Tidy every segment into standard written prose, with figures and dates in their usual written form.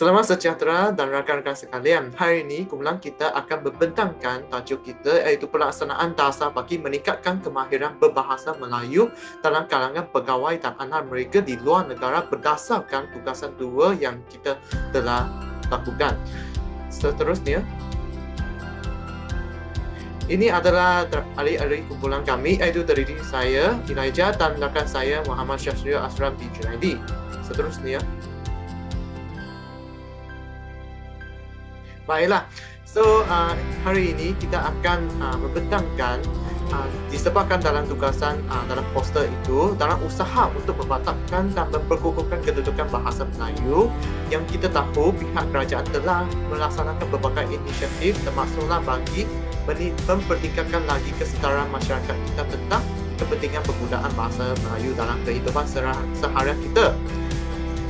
Selamat sejahtera dan rakan-rakan sekalian. Hari ini kumpulan kita akan membentangkan tajuk kita iaitu pelaksanaan dasar bagi meningkatkan kemahiran berbahasa Melayu dalam kalangan pegawai dan anak mereka di luar negara berdasarkan tugasan 2 yang kita telah lakukan. Seterusnya, ini adalah ahli-ahli kumpulan kami iaitu terdiri saya, Elijah, dan rakan saya Muhammad Syafriul Asram bin Junaidi. Seterusnya, baiklah, hari ini kita akan membentangkan disebabkan dalam tugasan dalam poster itu dalam usaha untuk memantapkan dan memperkukuhkan kedudukan bahasa Melayu yang kita tahu pihak kerajaan telah melaksanakan berbagai inisiatif termasuklah bagi mempertingkatkan lagi kesetaraan masyarakat kita tentang kepentingan penggunaan bahasa Melayu dalam kehidupan seharian kita.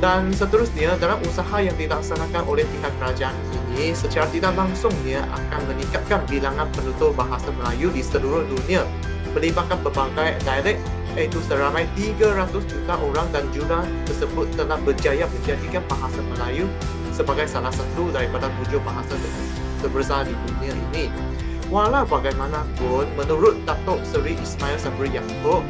Dan seterusnya, dalam usaha yang dilaksanakan oleh pihak kerajaan ini secara tidak langsungnya akan meningkatkan bilangan penutur bahasa Melayu di seluruh dunia, melibatkan berbagai dialek iaitu seramai 300 juta orang dan jumlah tersebut telah berjaya menjadikan bahasa Melayu sebagai salah satu daripada 7 bahasa terbesar di dunia ini. Walau bagaimanapun, menurut Datuk Seri Ismail Sabri Yaakob,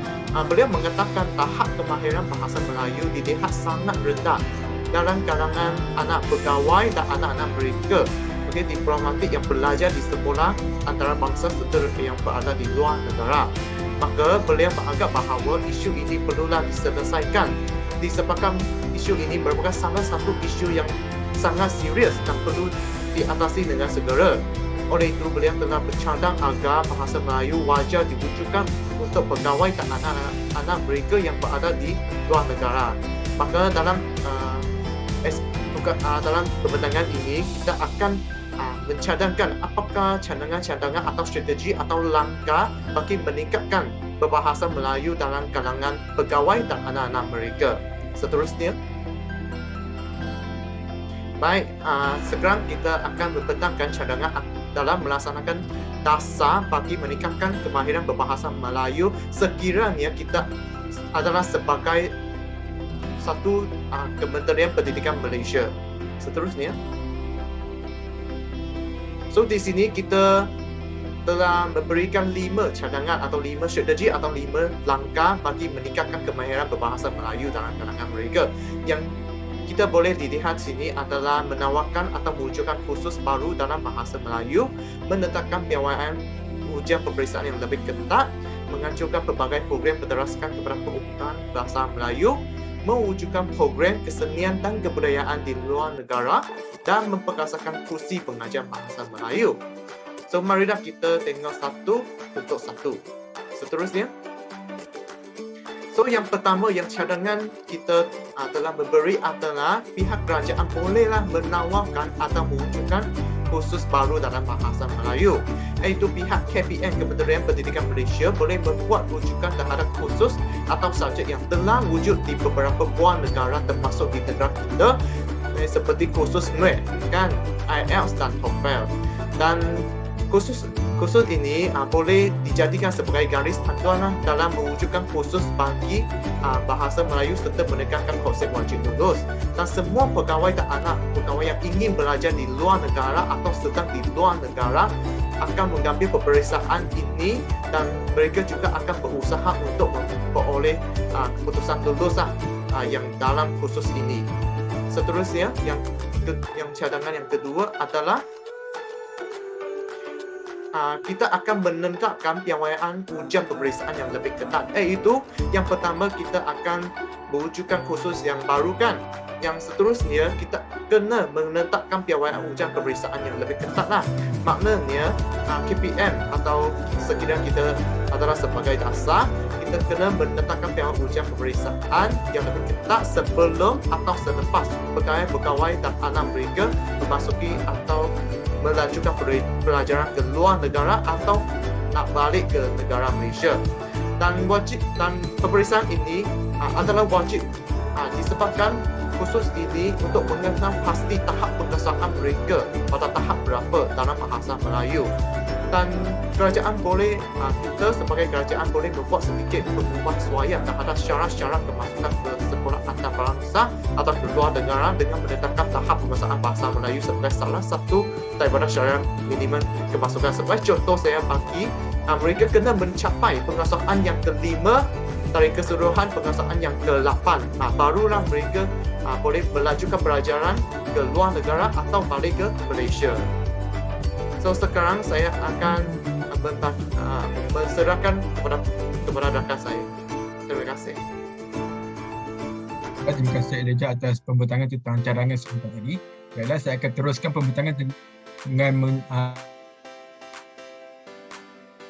beliau mengatakan tahap kemahiran bahasa Melayu dilihat sangat rendah dalam kalangan anak pegawai dan anak-anak mereka diplomatik yang belajar di sekolah antarabangsa serta yang berada di luar negara. Maka beliau menganggap bahawa isu ini perlulah diselesaikan disebabkan isu ini merupakan salah satu isu yang sangat serius dan perlu diatasi dengan segera. Oleh itu, beliau telah bercadang agar bahasa Melayu wajar diwujudkan untuk pegawai dan anak-anak mereka yang berada di luar negara. Maka dalam pembentangan ini, kita akan mencadangkan apakah cadangan-cadangan atau strategi atau langkah bagi meningkatkan berbahasa Melayu dalam kalangan pegawai dan anak-anak mereka. Seterusnya, baik, sekarang kita akan membentangkan cadangan dalam melaksanakan dasar bagi meningkatkan kemahiran berbahasa Melayu sekiranya kita adalah sebagai satu Kementerian Pendidikan Malaysia. Seterusnya, di sini kita telah memberikan 5 cadangan atau 5 strategi atau 5 langkah bagi meningkatkan kemahiran berbahasa Melayu dalam kalangan mereka. Yang kita boleh dilihat sini adalah menawarkan atau mewujudkan kursus baru dalam bahasa Melayu, menetapkan piawaian ujian peperiksaan yang lebih ketat, menganjurkan pelbagai program berteraskan kepada penggunaan bahasa Melayu, mewujudkan program kesenian dan kebudayaan di luar negara, dan memperkasakan kursi pengajar bahasa Melayu. Marilah kita tengok satu untuk satu. Seterusnya, yang pertama yang cadangan kita telah memberi adalah pihak kerajaan bolehlah menawarkan atau mewujudkan kursus baru dalam bahasa Melayu. Iaitu pihak KPM, Kementerian Pendidikan Malaysia, boleh membuat rujukan terhadap kursus atau subjek yang telah wujud di beberapa buah negara termasuk di negara kita seperti kursus NUET, IELTS dan TOEFL. Dan kursus ini boleh dijadikan sebagai garis panduan dalam mewujudkan kursus bagi bahasa Melayu serta menekankan konsep wajib lulus. Dan semua pegawai dan anak pegawai yang ingin belajar di luar negara atau sedang di luar negara akan mengambil peperiksaan ini dan mereka juga akan berusaha untuk memperoleh keputusan lulus yang dalam kursus ini. Seterusnya, yang cadangan yang kedua adalah kita akan menetapkan piawaian ujian peperiksaan yang lebih ketat. Iaitu yang pertama kita akan mewujudkan kursus yang baru kan. Yang seterusnya kita kena menetapkan piawaian ujian peperiksaan yang lebih ketat lah. Maknanya KPM atau sekiranya kita adalah sebagai dasar, kita kena menetapkan piawaian ujian peperiksaan yang lebih ketat sebelum atau selepas pegawai dan anak mereka memasuki atau melanjutkan pelajaran ke luar negara atau nak balik ke negara Malaysia. Dan peperiksaan ini adalah wajib disebabkan kursus ini untuk mengenal pasti tahap pengesahan mereka pada tahap berapa dalam bahasa Melayu. dan kerajaan boleh kita sebagai kerajaan boleh membuat sedikit penguasaan terhadap syarat-syarat kemasukan ke sekolah antarabangsa atau ke luar negara dengan menetapkan tahap penguasaan bahasa Melayu sebagai salah satu daripada syarat minimum kemasukan. Sebagai contoh saya bagi, mereka kena mencapai penguasaan yang kelima dari keseluruhan penguasaan yang ke-8. Barulah mereka boleh melanjutkan pelajaran ke luar negara atau balik ke Malaysia. So sekarang saya akan menserahkan kepada rakan saya. Terima kasih. Terima kasih Elijah atas pembentangan tentang cadangan sebentar tadi. Baiklah, saya akan teruskan pembentangan dengan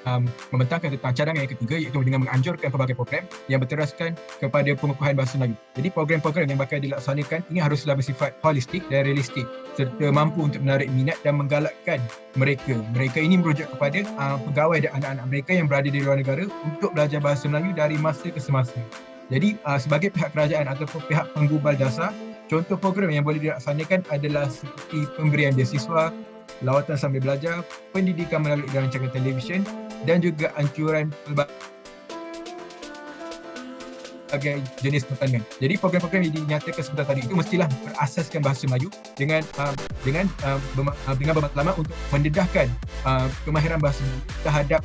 membentangkan tentang cadangan yang ketiga, iaitu dengan menganjurkan pelbagai program yang berteraskan kepada pengukuhan bahasa Melayu. Jadi program-program yang bakal dilaksanakan ini haruslah bersifat holistik dan realistik serta mampu untuk menarik minat dan menggalakkan mereka. Mereka ini merujuk kepada pegawai dan anak-anak mereka yang berada di luar negara untuk belajar bahasa Melayu dari masa ke semasa. Jadi sebagai pihak kerajaan ataupun pihak penggubal dasar, contoh program yang boleh dilaksanakan adalah seperti pemberian beasiswa, lawatan sambil belajar, pendidikan melalui rancangan televisyen dan juga anjuran berbagai jenis pertanian. Jadi program-program yang dinyatakan sebentar tadi itu mestilah berasaskan bahasa Melayu dengan bermatlamat untuk mendedahkan kemahiran bahasa Melayu terhadap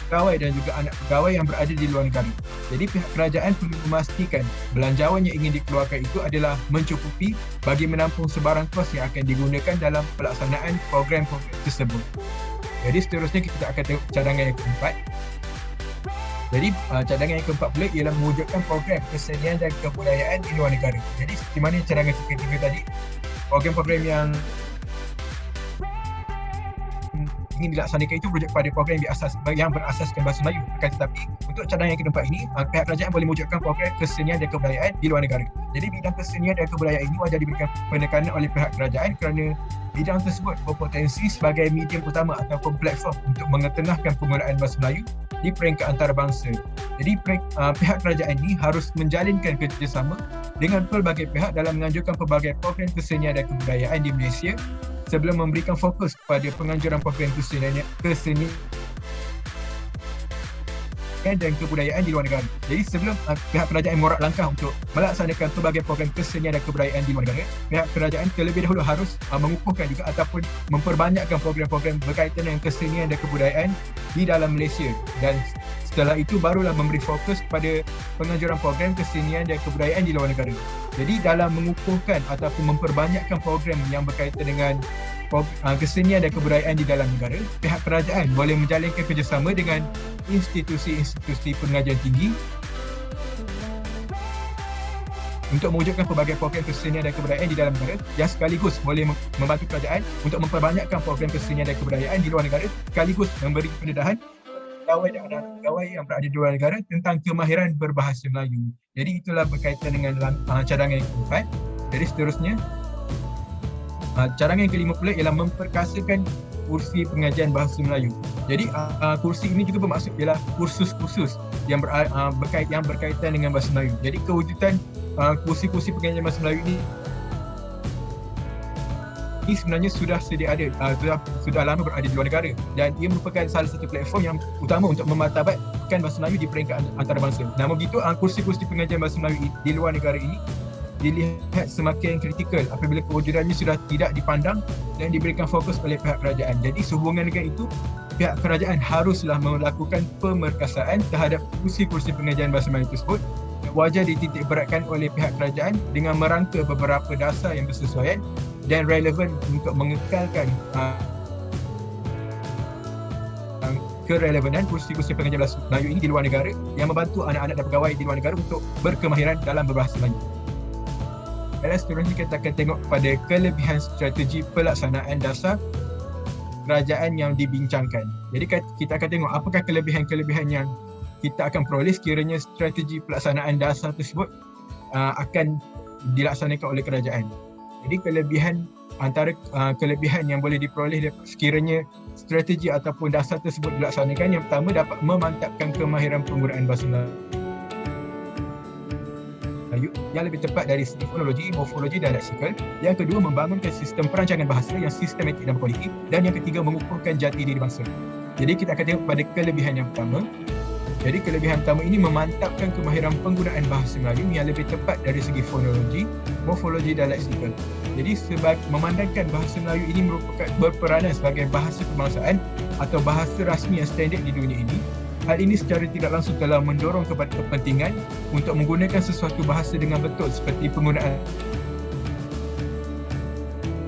pegawai dan juga anak pegawai yang berada di luar negara. Jadi pihak kerajaan perlu memastikan belanjawan yang ingin dikeluarkan itu adalah mencukupi bagi menampung sebarang kos yang akan digunakan dalam pelaksanaan program-program tersebut. Jadi seterusnya kita akan tengok cadangan yang keempat. Jadi cadangan yang keempat pula ialah mewujudkan program kesenian dan kebudayaan di luar negara. Jadi seperti mana cadangan ketiga tadi, program-program yang ingin dilaksanakan itu merujuk kepada program yang berasaskan bahasa Melayu. Akan tetapi untuk cadangan yang keempat ini, pihak kerajaan boleh mewujudkan program kesenian dan kebudayaan di luar negara. Jadi bidang kesenian dan kebudayaan ini wajar diberikan penekanan oleh pihak kerajaan kerana bidang tersebut berpotensi sebagai medium utama ataupun platform untuk mengetengahkan penggunaan bahasa Melayu di peringkat antarabangsa. Jadi pihak kerajaan ini harus menjalinkan kerjasama dengan pelbagai pihak dalam menganjurkan pelbagai program kesenian dan kebudayaan di Malaysia sebelum memberikan fokus kepada penganjuran program kesenian dan kebudayaan di luar negara. Jadi sebelum pihak kerajaan mengorak langkah untuk melaksanakan pelbagai program kesenian dan kebudayaan di luar negara, pihak kerajaan terlebih dahulu harus mengukuhkan juga ataupun memperbanyakkan program-program berkaitan dengan kesenian dan kebudayaan di dalam Malaysia, dan setelah itu barulah memberi fokus kepada penganjuran program kesenian dan kebudayaan di luar negara. Jadi dalam mengukuhkan ataupun memperbanyakkan program yang berkaitan dengan kesenian dan kebudayaan di dalam negara, pihak kerajaan boleh menjalinkan kerjasama dengan institusi-institusi pengajian tinggi untuk mewujudkan pelbagai program kesenian dan kebudayaan di dalam negara yang sekaligus boleh membantu kerajaan untuk memperbanyakkan program kesenian dan kebudayaan di luar negara, sekaligus memberi pendedahan pegawai dan anak pegawai yang berada di luar negara tentang kemahiran berbahasa Melayu. Jadi itulah berkaitan dengan cadangan yang keempat. Jadi seterusnya, cadangan yang kelima pula ialah memperkasakan kursi pengajian bahasa Melayu. Jadi kursi ini juga bermaksud ialah kursus-kursus yang berkaitan dengan bahasa Melayu. Jadi kewujudan kursi-kursi pengajian bahasa Melayu ini sebenarnya sudah sedia ada, sudah lama berada di luar negara, dan ia merupakan salah satu platform yang utama untuk memartabatkan bahasa Melayu di peringkat antarabangsa. Namun begitu, kursi-kursi pengajian bahasa Melayu di luar negara ini dilihat semakin kritikal apabila kewujudannya sudah tidak dipandang dan diberikan fokus oleh pihak kerajaan. Jadi sehubungan dengan itu, pihak kerajaan haruslah melakukan pemerkasaan terhadap kursi-kursi pengajian bahasa Melayu tersebut. Wajar dititik beratkan oleh pihak kerajaan dengan merangka beberapa dasar yang bersesuaian dan relevan untuk mengekalkan kerelevanan kursi-kursi pengajian bahasa Melayu ini di luar negara yang membantu anak-anak dan pegawai di luar negara untuk berkemahiran dalam berbahasa Melayu. Dan seterusnya kita akan tengok pada kelebihan strategi pelaksanaan dasar kerajaan yang dibincangkan. Jadi kita akan tengok apakah kelebihan-kelebihan yang kita akan peroleh sekiranya strategi pelaksanaan dasar tersebut akan dilaksanakan oleh kerajaan. Jadi antara kelebihan yang boleh diperoleh sekiranya strategi ataupun dasar tersebut dilaksanakan, yang pertama dapat memantapkan kemahiran penggunaan bahasa Melayu yang lebih tepat dari segi fonologi, morfologi dan leksikal. Yang kedua, membangunkan sistem perancangan bahasa yang sistematik dan berkualiti. Dan yang ketiga, mengukuhkan jati diri bangsa. Jadi kita akan tengok pada kelebihan yang pertama. Jadi kelebihan pertama ini memantapkan kemahiran penggunaan bahasa Melayu yang lebih tepat dari segi fonologi, morfologi dan leksikal. Jadi memandangkan bahasa Melayu ini merupakan berperanan sebagai bahasa kebangsaan atau bahasa rasmi yang standard di dunia ini. Hal ini secara tidak langsung telah mendorong kepada kepentingan untuk menggunakan sesuatu bahasa dengan betul seperti penggunaan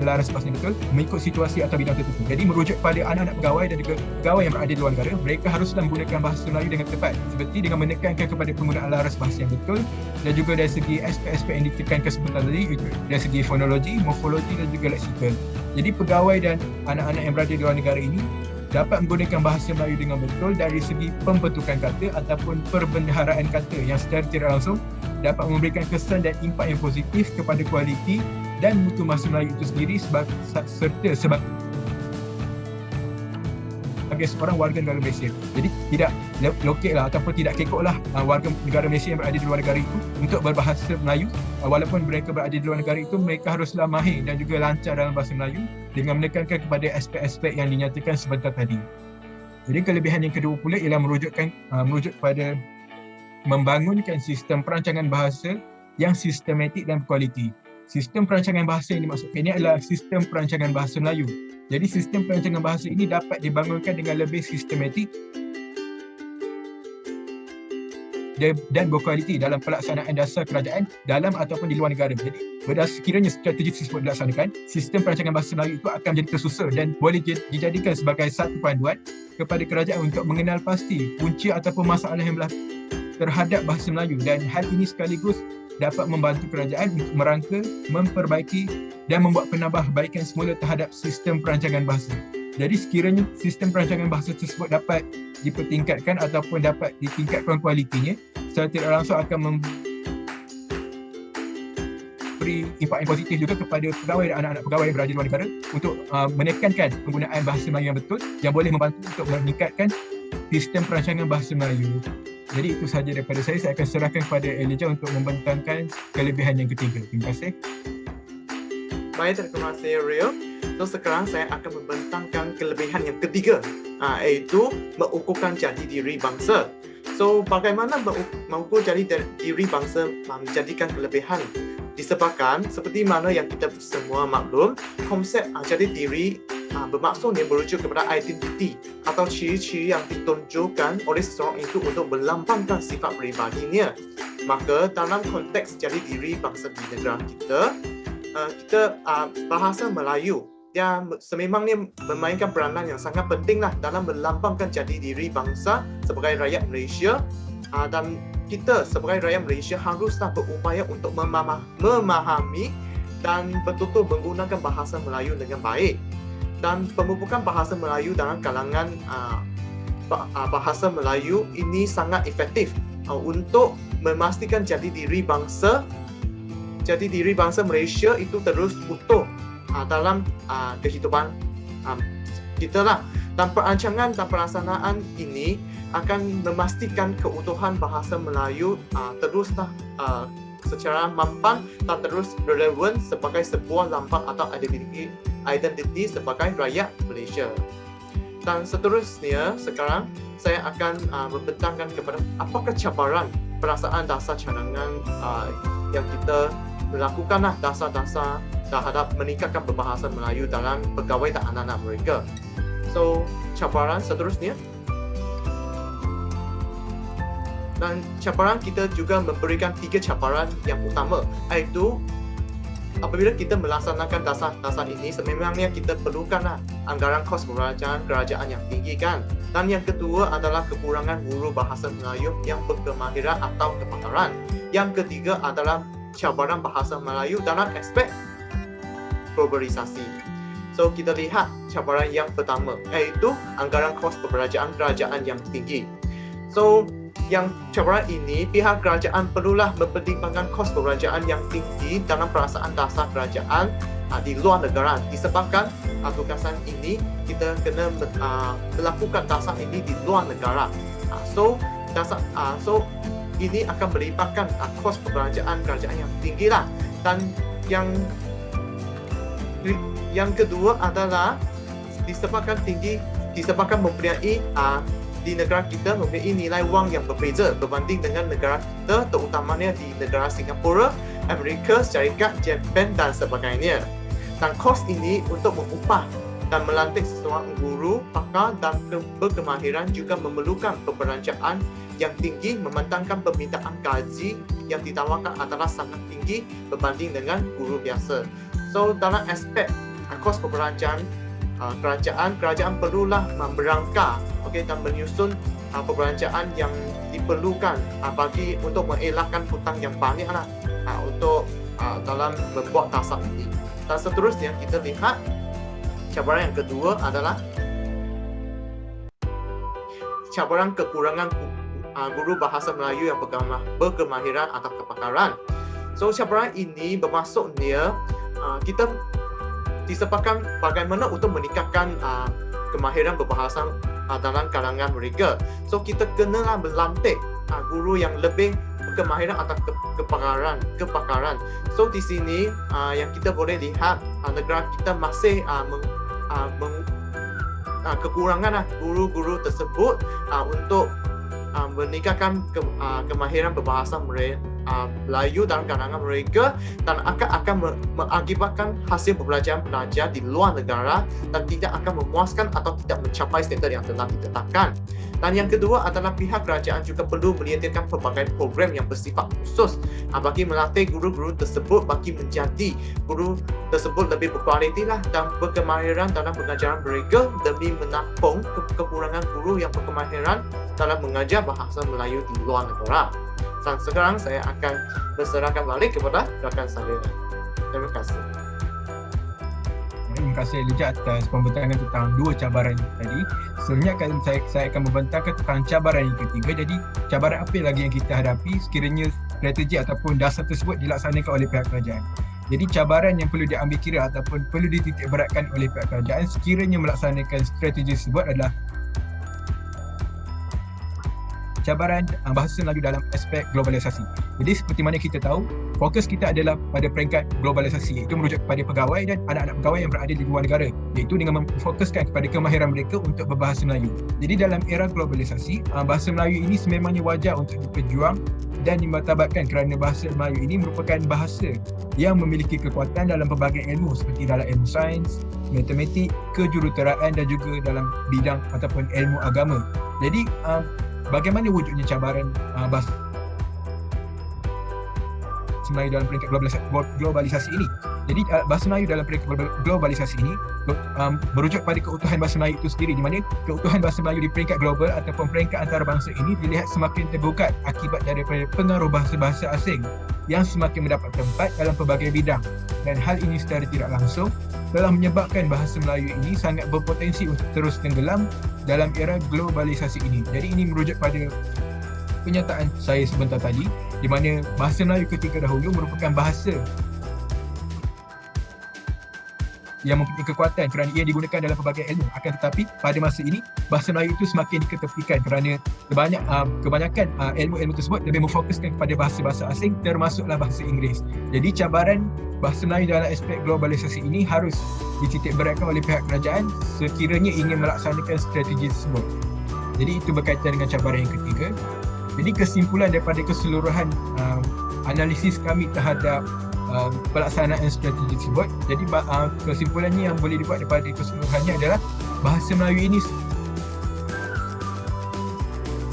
laras bahasa betul mengikut situasi atau bidang tertentu. Jadi merujuk pada anak-anak pegawai dan juga pegawai yang berada di luar negara, mereka haruslah menggunakan bahasa Melayu dengan tepat seperti dengan menekankan kepada penggunaan laras bahasa yang betul dan juga dari segi aspek-aspek yang ditekankan sebentar tadi dari segi fonologi, morfologi dan juga leksikal. Jadi pegawai dan anak-anak yang berada di luar negara ini dapat menggunakan bahasa Melayu dengan betul dari segi pembentukan kata ataupun perbendaharaan kata yang secara tidak langsung dapat memberikan kesan dan impak yang positif kepada kualiti dan mutu bahasa Melayu itu sendiri serta sebagai seorang warga negara Malaysia. Jadi tidak lokek lah ataupun tidak kekok lah warga negara Malaysia yang berada di luar negara itu untuk berbahasa Melayu. Walaupun mereka berada di luar negara itu, mereka haruslah mahir dan juga lancar dalam bahasa Melayu dengan menekankan kepada aspek-aspek yang dinyatakan sebentar tadi. Jadi kelebihan yang kedua pula ialah merujuk pada membangunkan sistem perancangan bahasa yang sistematik dan berkualiti. Sistem perancangan bahasa yang dimaksudkan ini adalah sistem perancangan bahasa Melayu. Jadi sistem perancangan bahasa ini dapat dibangunkan dengan lebih sistematik dan berkualiti dalam pelaksanaan dasar kerajaan dalam ataupun di luar negara. Jadi sekiranya strategi tersebut dilaksanakan, sistem perancangan bahasa Melayu itu akan menjadi tersusun dan boleh dijadikan sebagai satu panduan kepada kerajaan untuk mengenal pasti punca ataupun masalah yang berlaku terhadap bahasa Melayu, dan hal ini sekaligus dapat membantu kerajaan untuk merangka, memperbaiki dan membuat penambahbaikan semula terhadap sistem perancangan bahasa. Jadi sekiranya sistem perancangan bahasa tersebut dapat dipertingkatkan ataupun dapat ditingkatkan kualitinya, secara tidak langsung akan memberi impak yang positif juga kepada pegawai dan anak-anak pegawai yang berada di luar negara untuk menekankan penggunaan bahasa Melayu yang betul yang boleh membantu untuk meningkatkan sistem perancangan bahasa Melayu. Jadi itu sahaja daripada saya. Saya akan serahkan kepada Elijah untuk membentangkan kelebihan yang ketiga. Terima kasih. Baik, terima kasih Rio. So sekarang saya akan membentangkan kelebihan yang ketiga, iaitu mengukuhkan jati diri bangsa. So bagaimana mengukur jati diri bangsa menjadikan kelebihan? Disebabkan seperti mana yang kita semua maklum, konsep jati diri bermaksud yang merujuk kepada identiti atau ciri-ciri yang ditunjukkan oleh seseorang itu untuk melambangkan sifat peribadinya. Maka dalam konteks jati diri bangsa di negara kita bahasa Melayu yang sememangnya memainkan peranan yang sangat pentinglah dalam melambangkan jati diri bangsa sebagai rakyat Malaysia, dan kita sebagai rakyat Malaysia haruslah berupaya untuk memahami dan betul-betul menggunakan bahasa Melayu dengan baik. Dan pemupukan bahasa Melayu dalam kalangan bahasa Melayu ini sangat efektif untuk memastikan jati diri bangsa Malaysia itu terus utuh dalam kehidupan kita lah. Dan perancangan dan pelaksanaan ini akan memastikan keutuhan bahasa Melayu teruslah secara mampan dan terus relevan sebagai sebuah lambang atau identiti sebagai rakyat Malaysia. Dan seterusnya, sekarang saya akan membentangkan kepada apakah cabaran pelaksanaan dasar cadangan yang kita melakukanlah dasar-dasar terhadap meningkatkan berbahasa Melayu dalam pegawai dan anak-anak mereka. So, cabaran seterusnya. Dan cabaran kita juga memberikan 3 cabaran yang utama, iaitu apabila kita melaksanakan dasar-dasar ini, sememangnya kita perlukanlah anggaran kos kerajaan yang tinggi kan. Dan yang kedua adalah kekurangan guru bahasa Melayu yang berkemahiran atau kepakaran. Yang ketiga adalah cabaran bahasa Melayu dalam aspek globalisasi. So kita lihat cabaran yang pertama, iaitu anggaran kos kerajaan yang tinggi. So yang cabaran ini, pihak kerajaan perlulah mempertimbangkan kos kerajaan yang tinggi dalam pelaksanaan dasar kerajaan di luar negara. Disebabkan tugasan ini kita kena melakukan dasar ini di luar negara. So ini akan melibatkan kos kerajaan yang tinggi lah. Dan yang kedua adalah disebabkan tinggi disebabkan mempunyai di negara kita mempunyai nilai wang yang berbeza berbanding dengan negara kita, terutamanya di negara Singapura, Amerika Syarikat, Jepun dan sebagainya. Dan kos ini untuk mengupah dan melantik seseorang guru, pakar dan berkemahiran juga memerlukan perbelanjaan yang tinggi, memandangkan permintaan gaji yang ditawarkan adalah sangat tinggi berbanding dengan guru biasa. So dalam aspek kos perbelanjaan, kerajaan perlulah merangka dan menyusun perbelanjaan yang diperlukan bagi untuk mengelakkan hutang yang banyak untuk dalam membuat tasak ini. Dan seterusnya kita lihat cabaran yang kedua adalah cabaran kekurangan guru bahasa Melayu yang berkemahiran atau kepakaran. So cabaran ini bermaksudnya kita disebabkan bagaimana untuk meningkatkan kemahiran berbahasa dalam kalangan mereka. So kita kenalah melantik guru yang lebih kemahiran atau kepakaran. So di sini yang kita boleh lihat negara kita masih kekurangan guru-guru tersebut untuk meningkatkan kemahiran berbahasa Melayu dalam kalangan mereka, dan akan mengakibatkan hasil pembelajaran pelajar di luar negara dan tidak akan memuaskan atau tidak mencapai standard yang telah ditetapkan. Dan yang kedua adalah pihak kerajaan juga perlu menyediakan pelbagai program yang bersifat khusus bagi melatih guru-guru tersebut bagi menjadi guru tersebut lebih berkualiti dan berkemahiran dalam pengajaran mereka demi menampung kekurangan guru yang berkemahiran dalam mengajar bahasa Melayu di luar negara. Dan sekarang saya akan berserahkan balik kepada rakan saya. Terima kasih. Terima kasih Elijah atas pembentangkan tentang dua cabaran tadi. Sebenarnya saya akan membentangkan tentang cabaran yang ketiga. Jadi cabaran apa lagi yang kita hadapi sekiranya strategi ataupun dasar tersebut dilaksanakan oleh pihak kerajaan. Jadi cabaran yang perlu diambil kira ataupun perlu dititik beratkan oleh pihak kerajaan sekiranya melaksanakan strategi tersebut adalah cabaran bahasa Melayu dalam aspek globalisasi. Jadi seperti mana kita tahu, fokus kita adalah pada peringkat globalisasi, iaitu merujuk kepada pegawai dan anak-anak pegawai yang berada di luar negara, iaitu dengan memfokuskan kepada kemahiran mereka untuk berbahasa Melayu. Jadi dalam era globalisasi, bahasa Melayu ini sememangnya wajar untuk diperjuang dan dimartabatkan kerana bahasa Melayu ini merupakan bahasa yang memiliki kekuatan dalam pelbagai ilmu seperti dalam ilmu sains, matematik, kejuruteraan dan juga dalam bidang ataupun ilmu agama. Jadi bagaimana wujudnya cabaran bahasa Melayu dalam peringkat globalisasi ini? Jadi bahasa Melayu dalam peringkat globalisasi ini merujuk pada keutuhan bahasa Melayu itu sendiri, di mana keutuhan bahasa Melayu di peringkat global ataupun peringkat antarabangsa ini dilihat semakin terbuka akibat daripada pengaruh bahasa-bahasa asing yang semakin mendapat tempat dalam pelbagai bidang, dan hal ini secara tidak langsung telah menyebabkan bahasa Melayu ini sangat berpotensi untuk terus tenggelam dalam era globalisasi ini. Jadi ini merujuk pada penyataan saya sebentar tadi, di mana bahasa Melayu ketika dahulu merupakan bahasa yang mempunyai kekuatan kerana ia digunakan dalam pelbagai ilmu. Akan tetapi pada masa ini bahasa Melayu itu semakin diketepikan kerana kebanyakan ilmu-ilmu tersebut lebih memfokuskan kepada bahasa-bahasa asing, termasuklah bahasa Inggeris. Jadi cabaran bahasa Melayu dalam aspek globalisasi ini harus dititik beratkan oleh pihak kerajaan sekiranya ingin melaksanakan strategi tersebut. Jadi itu berkaitan dengan cabaran yang ketiga. Jadi kesimpulan daripada keseluruhan analisis kami terhadap pelaksanaan strategi tersebut, jadi kesimpulannya yang boleh dibuat daripada keseluruhannya adalah bahasa Melayu ini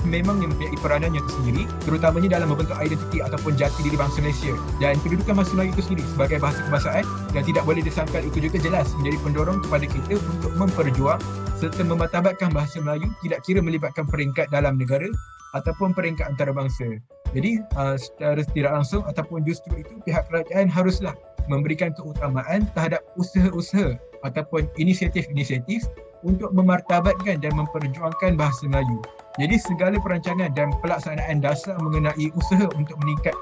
memang mempunyai peranannya tersendiri, terutamanya dalam membentuk identiti ataupun jati diri bangsa Malaysia, dan kedudukan bahasa Melayu itu sendiri sebagai bahasa kebangsaan dan tidak boleh disangkal itu juga jelas menjadi pendorong kepada kita untuk memperjuang serta memartabatkan bahasa Melayu, tidak kira melibatkan peringkat dalam negara ataupun peringkat antarabangsa. Jadi secara tidak langsung ataupun justru itu pihak kerajaan haruslah memberikan keutamaan terhadap usaha-usaha ataupun inisiatif-inisiatif untuk memartabatkan dan memperjuangkan bahasa Melayu. Jadi segala perancangan dan pelaksanaan dasar mengenai usaha untuk meningkatkan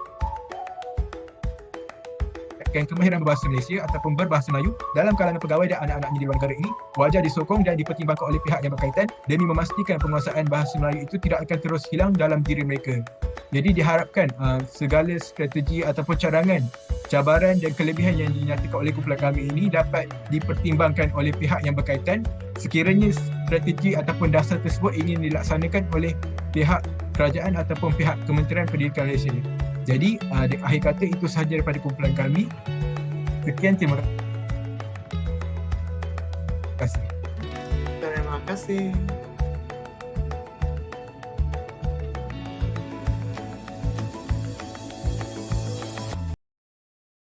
kemahiran berbahasa Malaysia ataupun berbahasa Melayu dalam kalangan pegawai dan anak-anaknya di luar negara ini wajar disokong dan dipertimbangkan oleh pihak yang berkaitan demi memastikan penguasaan bahasa Melayu itu tidak akan terus hilang dalam diri mereka. Jadi diharapkan segala strategi ataupun cadangan cabaran dan kelebihan yang dinyatakan oleh kumpulan kami ini dapat dipertimbangkan oleh pihak yang berkaitan sekiranya strategi ataupun dasar tersebut ingin dilaksanakan oleh pihak kerajaan ataupun pihak Kementerian Pendidikan Malaysia. Jadi di akhir kata itu sahaja daripada kumpulan kami. Sekian, terima kasih. Terima kasih.